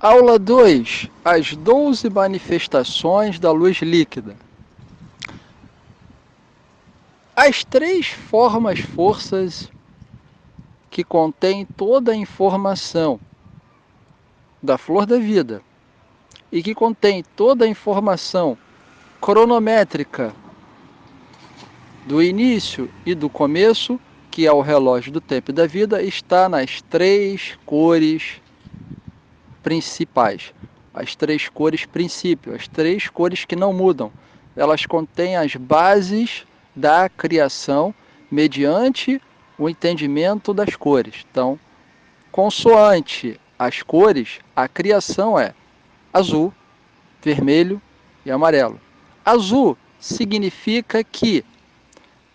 Aula 2. As 12 manifestações da luz líquida. As três forças que contêm toda a informação da flor da vida e que contém toda a informação cronométrica do início e do começo, que é o relógio do tempo e da vida, está nas três cores principais. As três cores princípio, as três cores que não mudam. Elas contêm as bases da criação mediante o entendimento das cores. Então, consoante as cores, a criação é azul, vermelho e amarelo. Azul significa que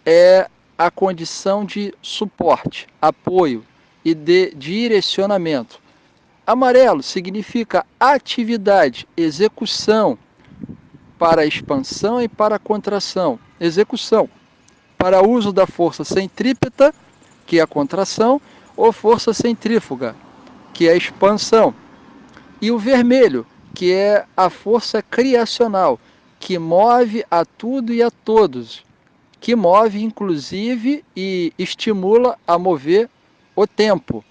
é a condição de suporte, apoio e de direcionamento. Amarelo significa atividade, execução, para expansão e para contração. Execução, para uso da força centrípeta, que é a contração, ou força centrífuga, que é a expansão. E o vermelho, que é a força criacional, que move a tudo e a todos, que move inclusive e estimula a mover o tempo,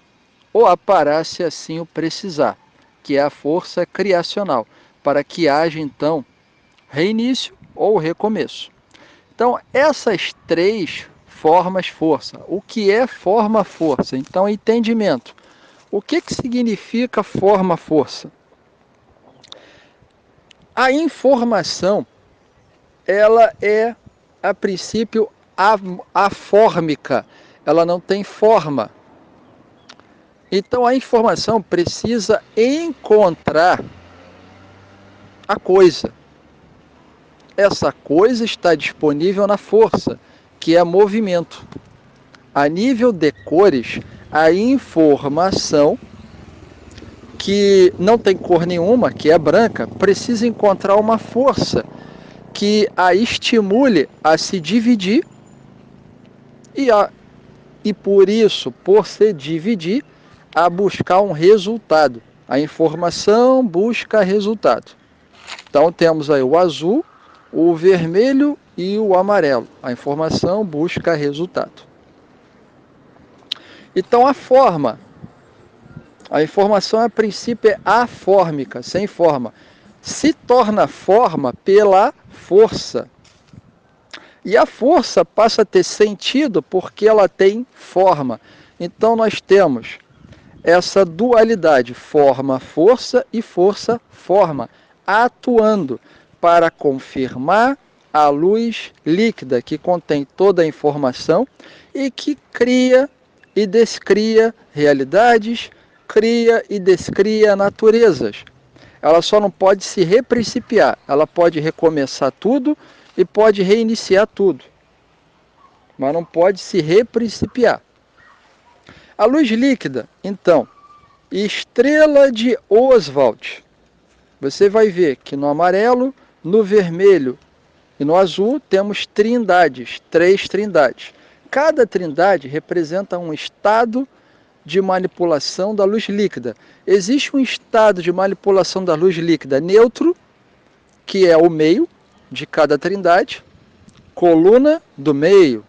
ou a parar se assim o precisar, que é a força criacional, para que haja então reinício ou recomeço. Então, essas três formas força. O que é forma força? Então, entendimento. O que significa forma força? A informação, ela é, a princípio, afórmica. Ela não tem forma. Então, a informação precisa encontrar a coisa. Essa coisa está disponível na força, que é movimento. A nível de cores, a informação, que não tem cor nenhuma, que é branca, precisa encontrar uma força que a estimule a se dividir e por isso, por se dividir, a buscar um resultado. A informação busca resultado. Então temos aí o azul, o vermelho e o amarelo. A informação busca resultado. Então a informação a princípio é afórmica, sem forma. Se torna forma pela força. E a força passa a ter sentido porque ela tem forma. Então nós temos essa dualidade, forma-força e força-forma, atuando para confirmar a luz líquida que contém toda a informação e que cria e descria realidades, cria e descria naturezas. Ela só não pode se reprincipiar, ela pode recomeçar tudo e pode reiniciar tudo, mas não pode se reprincipiar. A luz líquida, então, estrela de Oswald. Você vai ver que no amarelo, no vermelho e no azul temos trindades, três trindades. Cada trindade representa um estado de manipulação da luz líquida. Existe um estado de manipulação da luz líquida neutro, que é o meio de cada trindade, coluna do meio.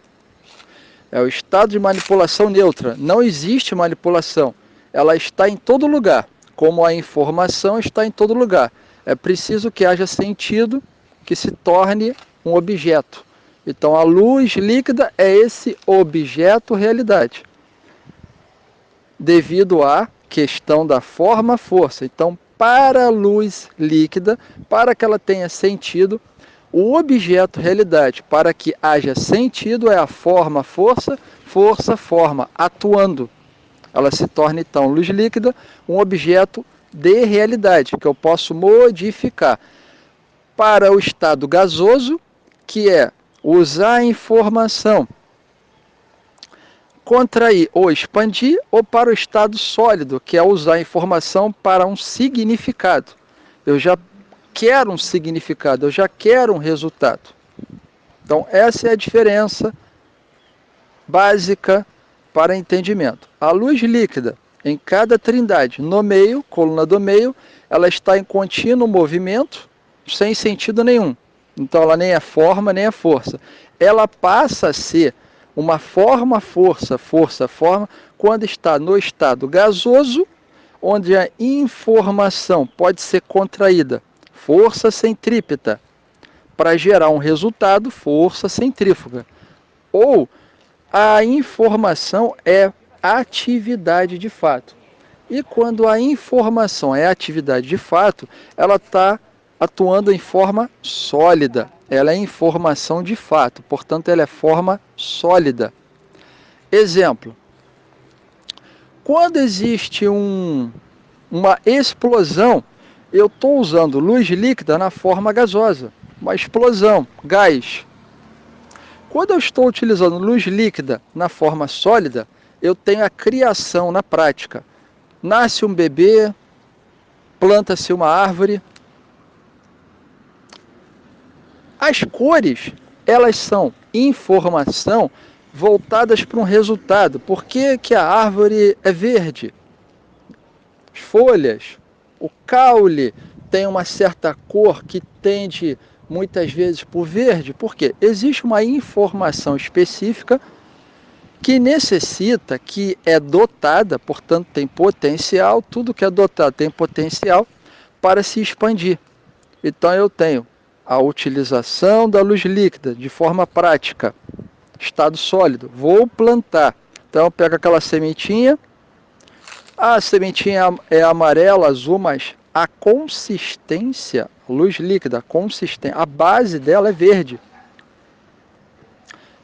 É o estado de manipulação neutra. Não existe manipulação. Ela está em todo lugar, como a informação está em todo lugar. É preciso que haja sentido, que se torne um objeto. Então a luz líquida é esse objeto realidade, devido à questão da forma-força. Então, para a luz líquida, para que ela tenha sentido, o objeto realidade, para que haja sentido, é a forma-força, força-forma, atuando. Ela se torna, então, luz líquida, um objeto de realidade, que eu posso modificar. Para o estado gasoso, que é usar a informação, contrair ou expandir, ou para o estado sólido, que é usar a informação para um significado. Eu já quero um significado, eu já quero um resultado. Então, essa é a diferença básica para entendimento. A luz líquida em cada trindade. No meio, coluna do meio, ela está em contínuo movimento, sem sentido nenhum. Então ela nem é forma, nem é força. Ela passa a ser uma forma, força, força, forma, quando está no estado gasoso, onde a informação pode ser contraída, força centrípeta, para gerar um resultado, força centrífuga. Ou a informação é atividade de fato. E quando a informação é atividade de fato, ela está atuando em forma sólida. Ela é informação de fato, portanto, ela é forma sólida. Exemplo: quando existe uma explosão, eu estou usando luz líquida na forma gasosa. Uma explosão, gás. Quando eu estou utilizando luz líquida na forma sólida, eu tenho a criação na prática. Nasce um bebê, planta-se uma árvore. As cores, elas são informação voltadas para um resultado. Por que a árvore é verde? As folhas, o caule tem uma certa cor que tende muitas vezes por verde. Por quê? Existe uma informação específica que necessita, que é dotada, portanto tem potencial, tudo que é dotado tem potencial para se expandir. Então eu tenho a utilização da luz líquida de forma prática, estado sólido, vou plantar. Então eu pego aquela sementinha, a sementinha é amarela, azul, mas a consistência, luz líquida, a base dela é verde.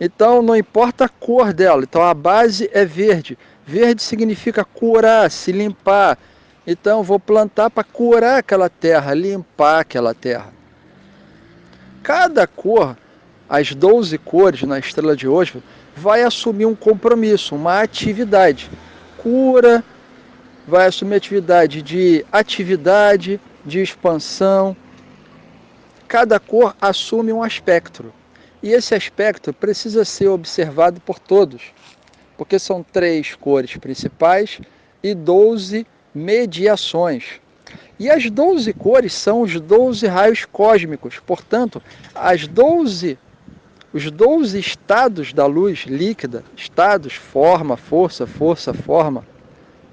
Então não importa a cor dela, então a base é verde. Verde significa curar, se limpar. Então eu vou plantar para curar aquela terra, limpar aquela terra. Cada cor, as 12 cores na estrela de hoje, vai assumir um compromisso, uma atividade. Cura, vai assumir atividade, de expansão. Cada cor assume um aspecto. E esse aspecto precisa ser observado por todos, porque são 3 cores principais e 12 mediações. E as 12 cores são os 12 raios cósmicos, portanto, os 12 estados da luz líquida, estados, forma, força, força, forma,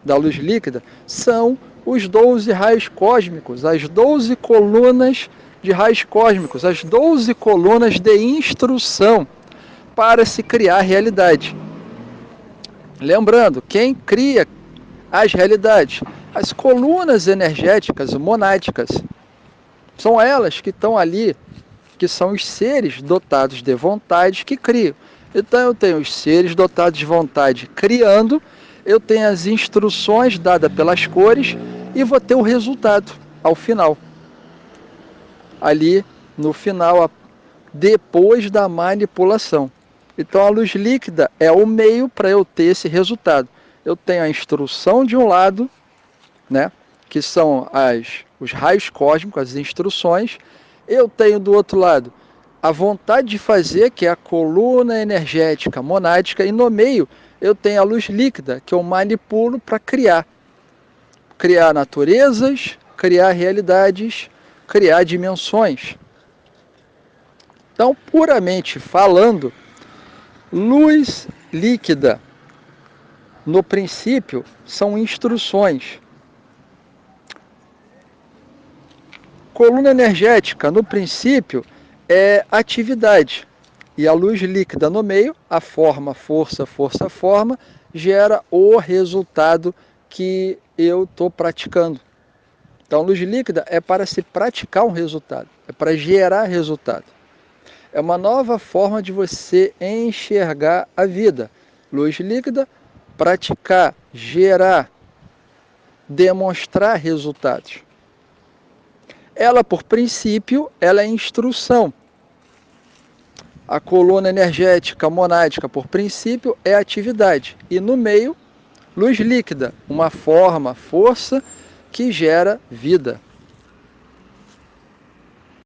da luz líquida, são os 12 raios cósmicos, as 12 colunas de raios cósmicos, as 12 colunas de instrução para se criar realidade. Lembrando, quem cria as realidades? As colunas energéticas monádicas. São elas que estão ali, que são os seres dotados de vontade que criam. Então eu tenho os seres dotados de vontade criando, eu tenho as instruções dadas pelas cores e vou ter o resultado ao final. Ali no final, depois da manipulação. Então a luz líquida é o meio para eu ter esse resultado. Eu tenho a instrução de um lado, né, que são os raios cósmicos, as instruções. Eu tenho do outro lado a vontade de fazer, que é a coluna energética monádica, e no meio eu tenho a luz líquida, que eu manipulo para criar naturezas, criar realidades, criar dimensões. Então, puramente falando, luz líquida, no princípio, são instruções. Coluna energética, no princípio, é atividade. E a luz líquida no meio, a forma, força, força, forma, gera o resultado que eu estou praticando. Então, luz líquida é para se praticar um resultado, é para gerar resultado. É uma nova forma de você enxergar a vida. Luz líquida, praticar, gerar, demonstrar resultados. Ela, por princípio, ela é instrução. A coluna energética monádica, por princípio, é atividade. E no meio, luz líquida, uma forma, força que gera vida.